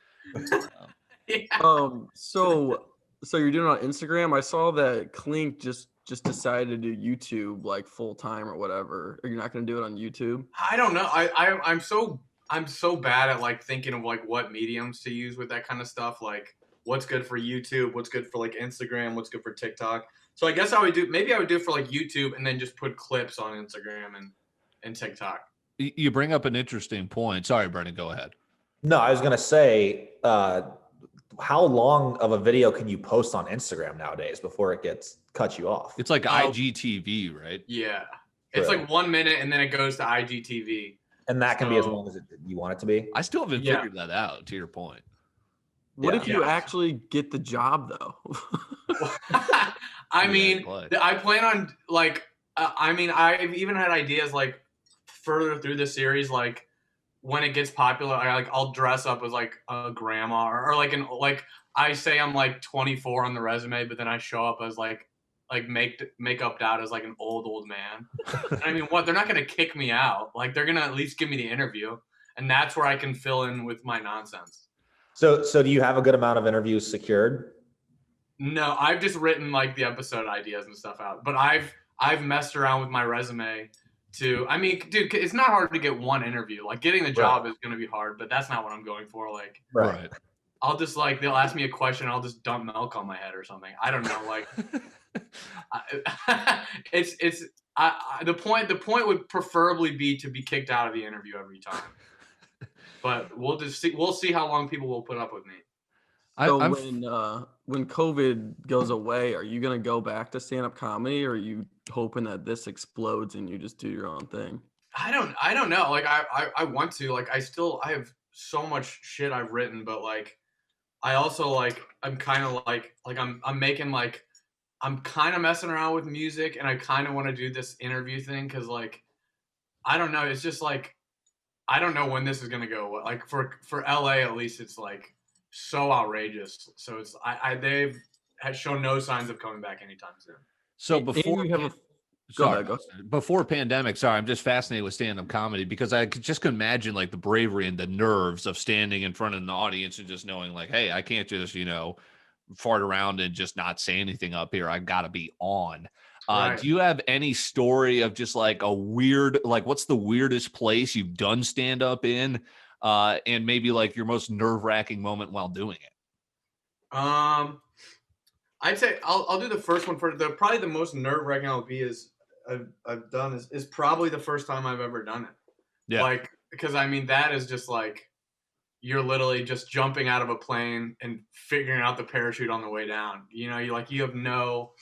Yeah. So you're doing it on Instagram? I saw that Clink just decided to do YouTube like full time or whatever. Are you not going to do it on YouTube? I don't know. I'm so bad at like thinking of like what mediums to use with that kind of stuff. Like what's good for YouTube, what's good for like Instagram, what's good for TikTok. So I guess I would do it for like YouTube and then just put clips on Instagram and TikTok. You bring up an interesting point. Sorry, Brendan, go ahead. No, I was going to say, how long of a video can you post on Instagram nowadays before it cuts you off? It's like IGTV, right? Yeah. It's like 1 minute and then it goes to IGTV. And that can be as long as you want it to be? I still haven't figured that out, to your point. What if you actually get the job, though? I mean, I plan on, like, I've even had ideas, like, further through the series, like, when it gets popular, I'll dress up as, like, a grandma, or like, I say I'm, like, 24 on the resume, but then I show up as, like makeup out as, like, an old man. I mean, what? They're not going to kick me out. Like, they're going to at least give me the interview, and that's where I can fill in with my nonsense. So do you have a good amount of interviews secured? No, I've just written like the episode ideas and stuff out, but I've messed around with my resume I mean, dude, it's not hard to get one interview. Like getting the job is going to be hard, but that's not what I'm going for. Like, right. I'll just like, they'll ask me a question. I'll just dump milk on my head or something. I don't know. Like the point would preferably be to be kicked out of the interview every time. But we'll see how long people will put up with me. So when COVID goes away, are you gonna go back to stand-up comedy, or are you hoping that this explodes and you just do your own thing? I don't know. Like I want to. Like I have so much shit I've written, but like I also like I'm kind of like I'm making like I'm kind of messing around with music, and I kind of want to do this interview thing because like I don't know. It's just like I don't know when this is gonna go. Like for LA at least, it's like so outrageous. So it's has shown no signs of coming back anytime soon. So And before you have a Sorry, go. before pandemic, sorry, I'm just fascinated with stand-up comedy because I just could imagine like the bravery and the nerves of standing in front of an audience and just knowing like, hey, I can't just, fart around and just not say anything up here. I've got to be on. Right. Do you have any story of just like a weird, like what's the weirdest place you've done stand-up in? And maybe like your most nerve-wracking moment while doing it? I'd say I'll do the first one first. Probably the most nerve-wracking I've done is probably the first time I've ever done it. Yeah. Like, because I mean, that is just like, you're literally just jumping out of a plane and figuring out the parachute on the way down. You have no,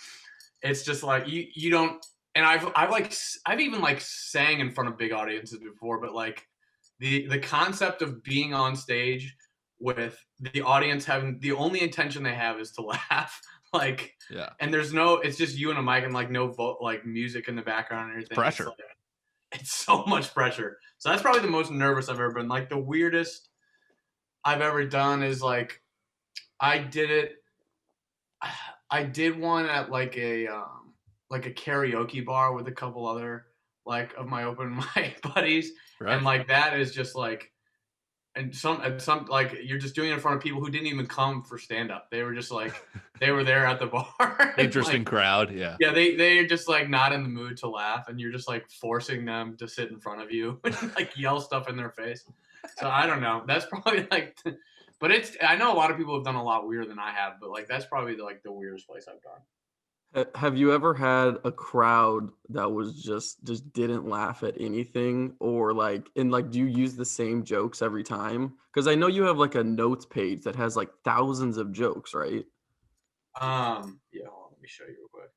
it's just like, you don't, and I've even like sang in front of big audiences before, but like the concept of being on stage with the audience having, the only intention they have is to laugh. Like, yeah, and it's just you and a mic and like no music in the background or anything. Pressure. It's so much pressure. So that's probably the most nervous I've ever been. Like the weirdest I've ever done is like, I did one at like a karaoke bar with a couple other like of my open mic buddies. Right. And like, that is just like, and some like you're just doing it in front of people who didn't even come for stand up. They were just like, they were there at the bar. Interesting like, crowd. Yeah. Yeah. They're just like not in the mood to laugh. And you're just like forcing them to sit in front of you and like yell stuff in their face. So I don't know. That's probably like, but I know a lot of people have done a lot weirder than I have, but like, that's probably the weirdest place I've gone. Have you ever had a crowd that was just didn't laugh at anything, or like, and like, do you use the same jokes every time? Because I know you have like a notes page that has like thousands of jokes, right? Yeah, hold on, let me show you real quick.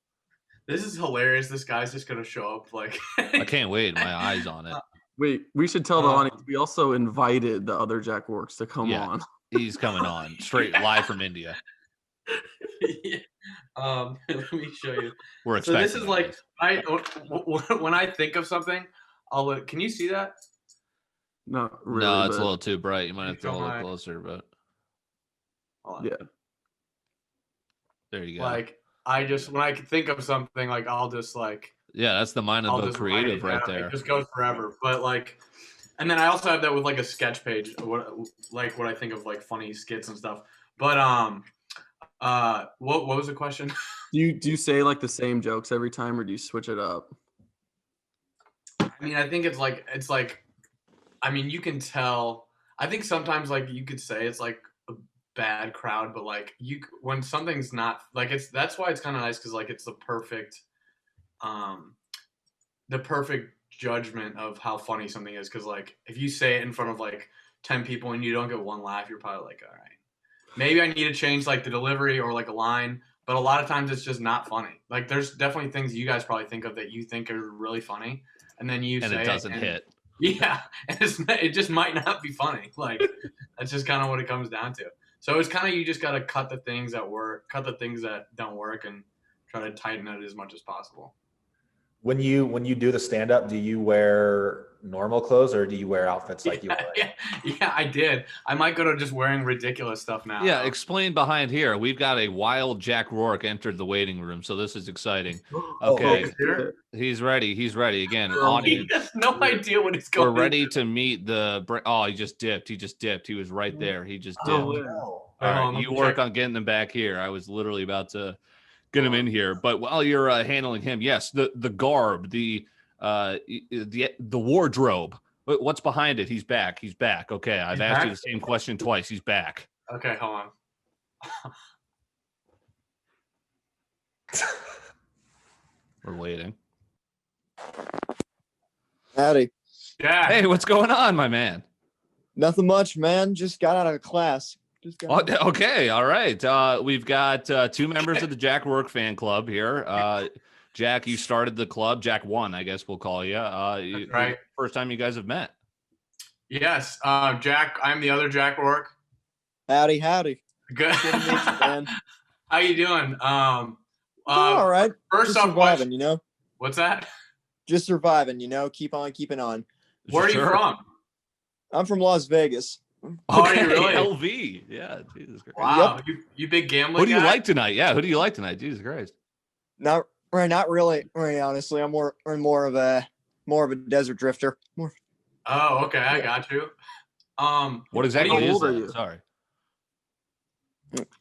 This is hilarious. This guy's just gonna show up like I can't wait. My eyes on it. Wait, we should tell the audience we also invited the other Jack Rourkes to come on. He's coming on straight live from India. Let me show you. We're expecting. So this is like when I think of something, can you see that? Not really. No, it's a little too bright. You might have to hold it closer, but yeah. There you go. Like when I think of something, like I'll just like, yeah, that's the mind of the creative right there. It just goes forever. But like, and then I also have that with like a sketch page, what I think of like funny skits and stuff. But what was the question? Do you say like the same jokes every time, or do you switch it up? I mean, I think it's like, I mean, you can tell. I think sometimes like you could say it's like a bad crowd, but like when something's not like that's why it's kind of nice, because like it's the perfect judgment of how funny something is. Because like if you say it in front of like 10 people and you don't get one laugh, you're probably like, all right, maybe I need to change like the delivery or like a line. But a lot of times it's just not funny. Like there's definitely things you guys probably think of that you think are really funny, and then you say it doesn't hit. Yeah, and it just might not be funny. Like that's just kind of what it comes down to. So it's kind of, you just got to cut the things that work, cut the things that don't work, and try to tighten it as much as possible. When you do the stand up, do you wear normal clothes or do you wear outfits like you wear? Yeah, I did. I might go to just wearing ridiculous stuff now. Yeah, explain behind here. We've got a wild Jack Rourke entered the waiting room, so this is exciting. Okay, he's ready. He's ready again. He has no idea what he's going. We're ready to meet the. Oh, he just dipped. He was right there. He just dipped. Oh, no. All right, you work on getting him back here. I was literally about to get him in here, but while you're handling him, yes, the garb, the wardrobe. What's behind it? He's back. He's back. Okay, I've asked you the same question twice. He's back. Okay, hold on. We're waiting. Howdy. Yeah. Hey, what's going on, my man? Nothing much, man. Just got out of class. Okay, all right. We've got two members of the Jack Rourke fan club here. Jack, you started the club. Jack 1, I guess we'll call you. That's right. First time you guys have met. Yes, Jack. I'm the other Jack Rourke. Howdy. Good. Good to meet you, man. How you doing? All right. First Just off, surviving, you know. What's that? Just surviving, you know. Keep on keeping on. Where are you from? I'm from Las Vegas. Okay, really? LV. Yeah, Jesus Christ. Wow, you big gambling Who do you guy? like tonight? Yeah, who do you like tonight? Jesus Christ. Not really. Honestly, I'm more of a desert drifter. Oh, okay, I got you. What exactly How is old are that? you? Sorry.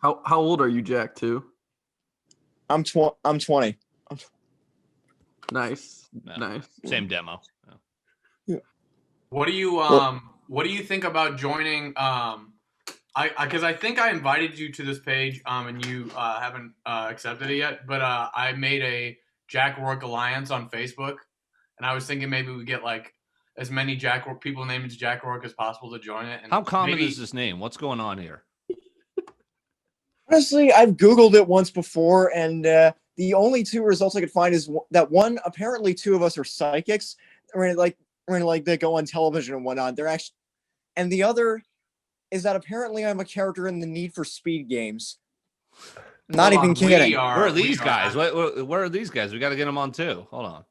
How old are you, Jack? Too. I'm 20. Nice, No. nice. Same demo. What do you think about joining? Because I think I invited you to this page, and you haven't accepted it yet. But I made a Jack Rourke Alliance on Facebook, and I was thinking maybe we get like as many Jack Rourke people named as Jack Rourke as possible to join it. And How common maybe, is this name? What's going on here? Honestly, I've Googled it once before, and the only two results I could find is that one, apparently two of us are psychics, like they go on television and whatnot. They're actually, and the other is that apparently I'm a character in the Need for Speed games. Not even kidding. Where are these guys? Where are these guys? We got to get them on too. Hold on.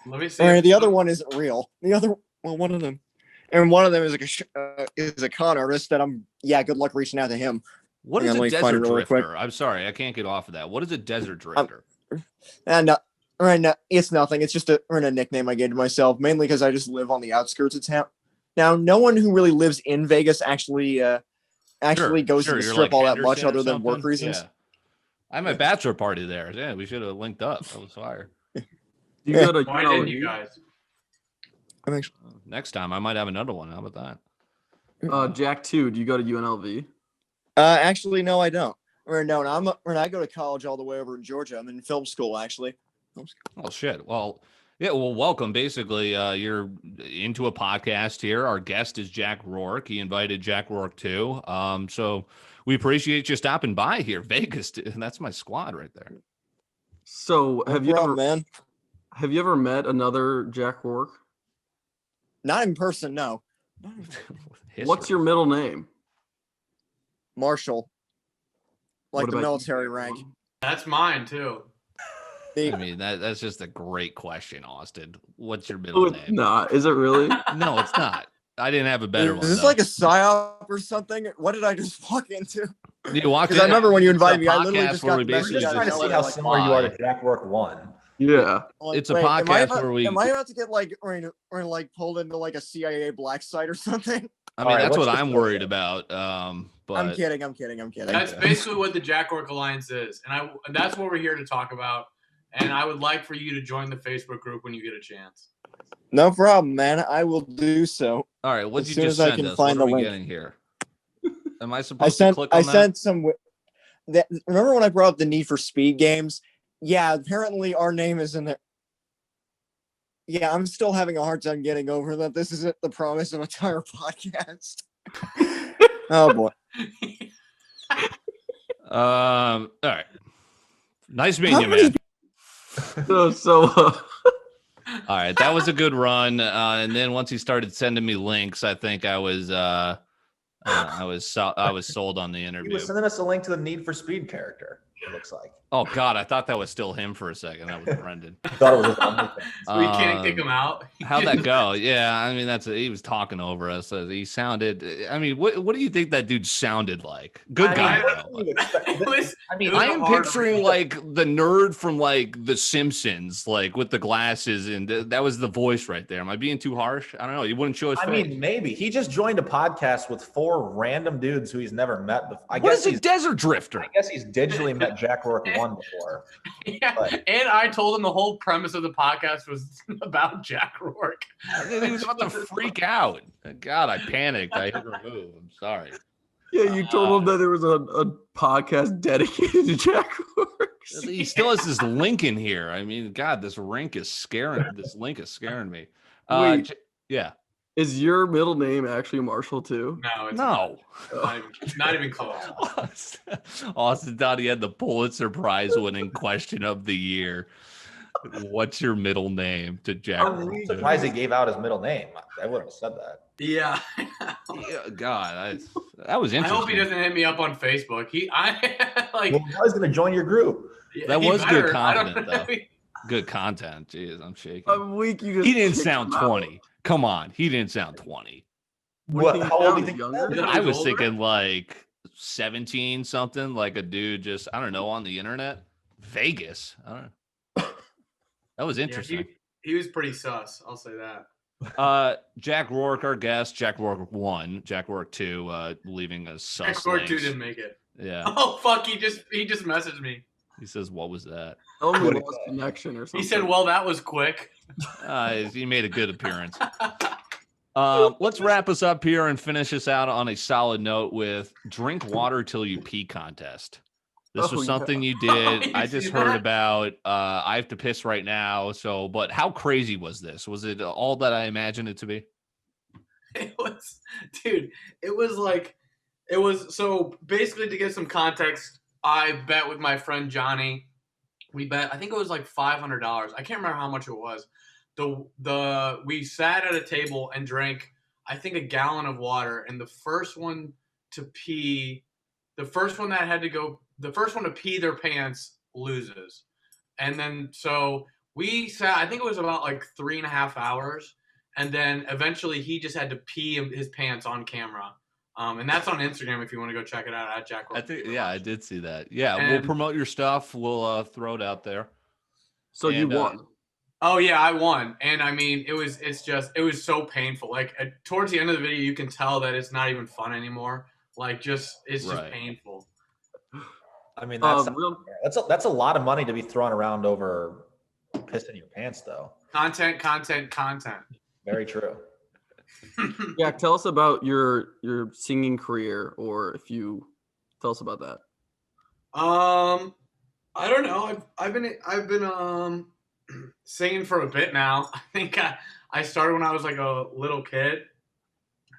Let me see. The other one isn't real. One of them is a con artist that good luck reaching out to him. What is Let a me find desert it really quick. drifter? I'm sorry, I can't get off of that. What is a desert drifter? And it's nothing. It's just a nickname I gave to myself, mainly because I just live on the outskirts of town. Now, no one who really lives in Vegas actually goes to the strip like all that much, Henderson or other than work something? reasons. Yeah. I had my bachelor party there. Yeah, we should have linked up. That was fire. You go to Why didn't you guys? Next time I might have another one. How about that? Jack too. Do you go to UNLV? Actually, no, I don't. I go to college all the way over in Georgia. I'm in film school, actually. Oh shit. Well, yeah. Well, welcome. Basically, you're into a podcast here. Our guest is Jack Rourke. He invited Jack Rourke too. So we appreciate you stopping by here, Vegas. That's my squad right there. So have you ever met another Jack Rourke? Not in person, no. What's your middle name? Marshall. Like the military rank. That's mine too. I mean, that's just a great question, Austin. What's your middle name? It's not. Is it really? No, it's not. I didn't have a better one. Is this like a psyop or something? What did I just walk into? You walked in. Because I remember when you invited me, I literally podcast just where got we the message. basically Just trying to see how similar you are to Jack Rourke 1. Yeah. It's a podcast where we. Am I about to get or pulled into like a CIA black site or something? I mean, All right, that's what's what the I'm story worried then? about. But I'm kidding. That's basically what the Jack Rourke Alliance is, and that's what we're here to talk about. And I would like for you to join the Facebook group when you get a chance. No problem, man. I will do so. all right, what did as you soon just as I send can us? find What are the we link. getting here? Am I supposed to click on I that? sent some. Remember when I brought up the Need for Speed games? Yeah, apparently our name is in there. Yeah, I'm still having a hard time getting over that. This isn't the promise of a entire podcast. Oh boy. All right. Nice meeting you, man. All right, that was a good run. And then once he started sending me links, I think I was sold on the He interview. was sending us a link to the Need for Speed character, it looks like. Oh God, I thought that was still him for a second. That was Brendan. Thought it was his OnlyFans. So we can't kick him out. How'd that go? Yeah, I mean he was talking over us. He sounded. I mean, what do you think that dude sounded like? Good guy. I am picturing like the nerd from like The Simpsons, like with the glasses, and that was the voice right there. Am I being too harsh? I don't know. You wouldn't show his face. I mean, maybe. He just joined a podcast with 4 random dudes who he's never met before. What is a desert drifter? I guess he's digitally met Jack Rourke 1 before. Yeah, But- and I told him the whole premise of the podcast was about Jack Rourke. He was about to freak out. God, I panicked. I hit remove. I'm sorry. Yeah, you told him that there was a podcast dedicated to Jack Rourke. He still has this link in here. I mean, God, this link is scaring me. Wait. Yeah. Is your middle name actually Marshall too? No, it's No. not even close. Austin thought he had the Pulitzer Prize winning question of the year. What's your middle name to Jack? I'm surprised he gave out his middle name. I wouldn't have said that. Yeah. Yeah, God, that was I interesting. hope he doesn't hit me up on Facebook. Well, now he's going to join your group. That he was good better. I don't content, know. though. Good content. Jeez, I'm shaking. I'm weak. You just He didn't kicked sound him out. 20. Come on, he didn't sound 20. What do you think How he old do you sounds, think? younger? Yeah. I was older? thinking like 17 something, like a dude just, I don't know, on the internet. Vegas. I don't know. That was Yeah, interesting. he was pretty sus. I'll say that. Jack Rourke, our guest, Jack Rourke 1, Jack Rourke 2, leaving us sus Jack Rourke 2 links. didn't make it. Yeah. Oh fuck! He just messaged me. He says, what was that? Tell him we What'd he lost say? connection or something. He said, "Well, that was quick." He made a good appearance. Let's wrap us up here and finish us out on a solid note with drink water till you pee contest. This was Oh, something yeah. you did. You I just see heard that? about. I have to piss right now. So, but how crazy was this? Was it all that I imagined it to be? It was, dude. It was so basically to get some context. I bet with my friend Johnny. We bet. I think it was like $500. I can't remember how much it was. We sat at a table and drank, I think, a gallon of water, and the first one to pee, the first one to pee their pants loses. And then so we sat, I think it was about like 3.5 hours, and then eventually he just had to pee his pants on camera. And that's on Instagram if you want to go check it out at Jack. I think, yeah, I did see that. Yeah, we'll And- promote your stuff. We'll throw it out there. So you And, won. Oh yeah, I won, and I mean, it was so painful. Like towards the end of the video, you can tell that it's not even fun anymore. Like it's just Right. painful. I mean, Real, that's a lot of money to be thrown around over pissing your pants, though. Content. Very true. Jack, tell us about your singing career, or if you tell us about that. I don't know. I've been singing for a bit now. I think I started when I was like a little kid,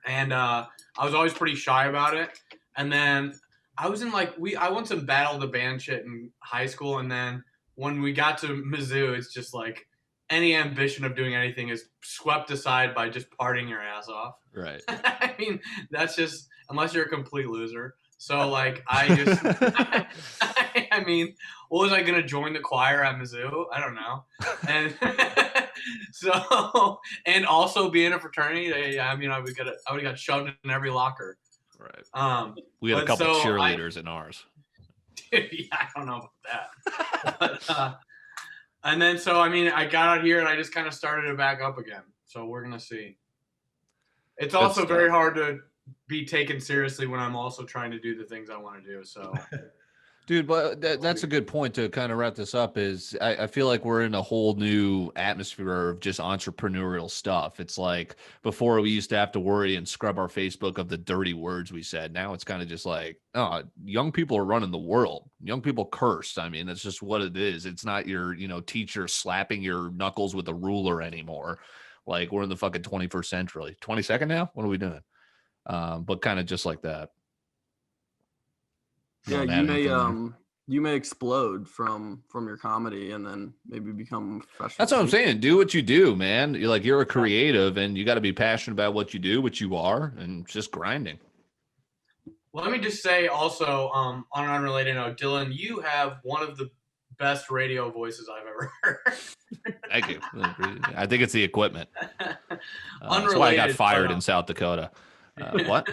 and I was always pretty shy about it. And then I was in I won some battle of the band shit in high school, and then when we got to Mizzou, it's just like any ambition of doing anything is swept aside by just partying your ass off. Right. I mean, that's just unless you're a complete loser. So like I just I mean, what was I gonna join the choir at Mizzou? I don't know. And so and also be in a fraternity. I mean, I would have got shoved in every locker. Right. We had a but couple so cheerleaders in ours. Yeah, I don't know about that. But, and then so I mean, I got out here and I just kind of started it back up again. So we're gonna see. It's also stuff. very hard to be taken seriously when I'm also trying to do the things I want to do. So, Dude, but that's a good point to kind of wrap this up is I feel like we're in a whole new atmosphere of just entrepreneurial stuff. It's like before we used to have to worry and scrub our Facebook of the dirty words we said. Now it's kind of just like, oh, young people are running the world. Young people curse. I mean, that's just what it is. It's not your, teacher slapping your knuckles with a ruler anymore. Like we're in the fucking 21st century. 22nd now? What are we doing? But kind of just like that. Yeah, Don't add anything there. you may explode from your comedy and then maybe become a professional. That's what I'm saying. Do what you do, man. You're a creative and you got to be passionate about what you do, which you are, and just grinding. let me just say also, on an unrelated note, Dylan, you have one of the best radio voices I've ever heard. Thank you. I think it's the equipment. That's why I got Unrelated, fired but, in South Dakota. What?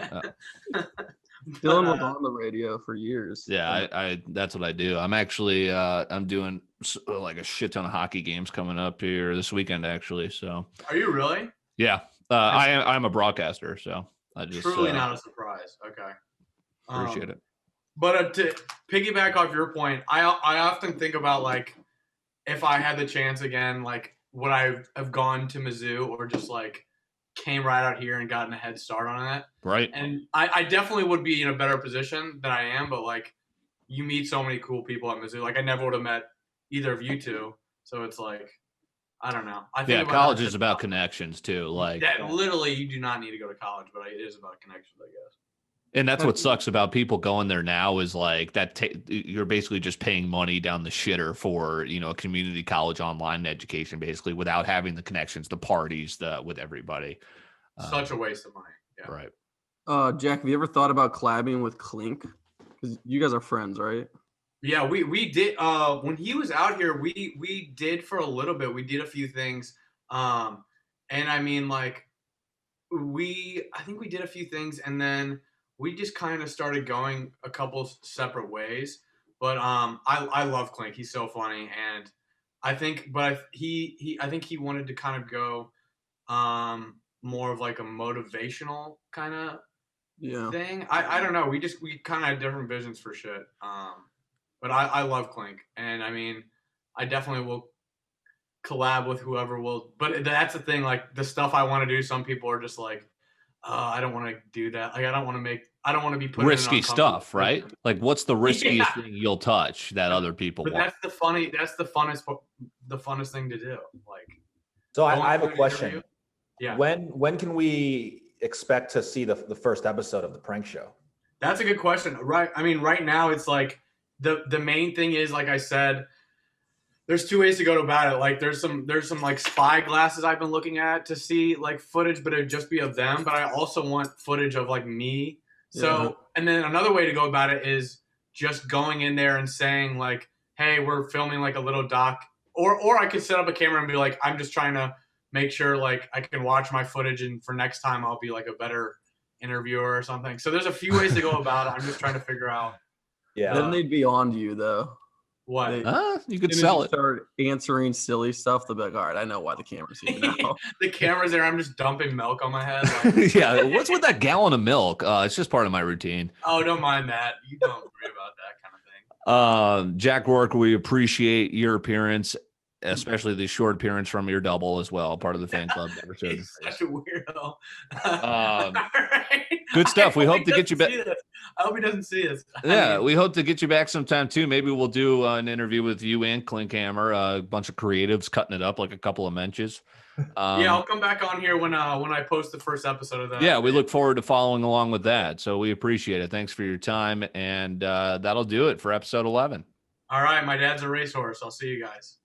Dylan was on the radio for years. Yeah, I that's what I do. I'm actually I'm doing like a shit ton of hockey games coming up here this weekend, actually. So Are you really? yeah, I'm a broadcaster, so I just Truly not a surprise. Okay. appreciate it. But to piggyback off your point, I often think about like if I had the chance again, like would I have gone to Mizzou or just like came right out here and gotten a head start on it? Right. And I definitely would be in a better position than I am, but like you meet so many cool people at Mizzou. Like I never would have met either of you two. So it's like, I don't know. I think Yeah, about college that- is about connections too. Like that literally you do not need to go to college, but it is about connections, I guess. And that's what sucks about people going there now is like that you're basically just paying money down the shitter for, a community college online education, basically without having the connections, the parties, with everybody. Such a waste of money. Yeah. Right. Jack, have you ever thought about collabing with Clink? Because you guys are friends, right? Yeah, we did when he was out here, we did for a little bit. We did a few things. And I mean like I think we did a few things, and then we just kind of started going a couple separate ways. But I love Clink. He's so funny, and I think, I think he wanted to kind of go more of like a motivational kind of thing. I don't know. We kind of had different visions for shit. But I love Clink, and I mean, I definitely will collab with whoever will. But that's the thing. Like the stuff I want to do, some people are just like, I don't want to do that. Like I don't want to be put risky in stuff, right? Like what's the riskiest thing you'll touch that other people But want? that's the funnest thing to do. Like, so I have a question. Interview. Yeah. When can we expect to see the first episode of the prank show? That's a good question. Right. I mean, right now it's like the main thing is, like I said, there's two ways to go about it. Like there's some like spy glasses I've been looking at to see like footage, but it'd just be of them. But I also want footage of like me. So, and then another way to go about it is just going in there and saying like, hey, we're filming like a little doc, or I could set up a camera and be like, I'm just trying to make sure like I can watch my footage, and for next time I'll be like a better interviewer or something. So there's a few ways to go about it. I'm just trying to figure out. Yeah. Then they'd be on to you though. What? You could As soon as sell you it. start answering silly stuff, they'll be like, all right, I know why the camera's here now. The camera's there. I'm just dumping milk on my head. Like, Yeah. What's with that gallon of milk? It's just part of my routine. oh, don't mind that. You don't worry about that kind of thing. Jack Rourke, we appreciate your appearance, especially the short appearance from your double as well, part of the fan club. Never showed He's his face. such a weirdo. Um, Right. good stuff. We I hope to get you back. I hope he doesn't see this. Yeah, we hope to get you back sometime too. Maybe we'll do an interview with you and Klinkhammer, a bunch of creatives cutting it up like a couple of menches. Yeah, I'll come back on here when I post the first episode of that. Yeah, we look forward to following along with that. So we appreciate it. Thanks for your time. And that'll do it for episode 11. All right, my dad's a racehorse. I'll see you guys.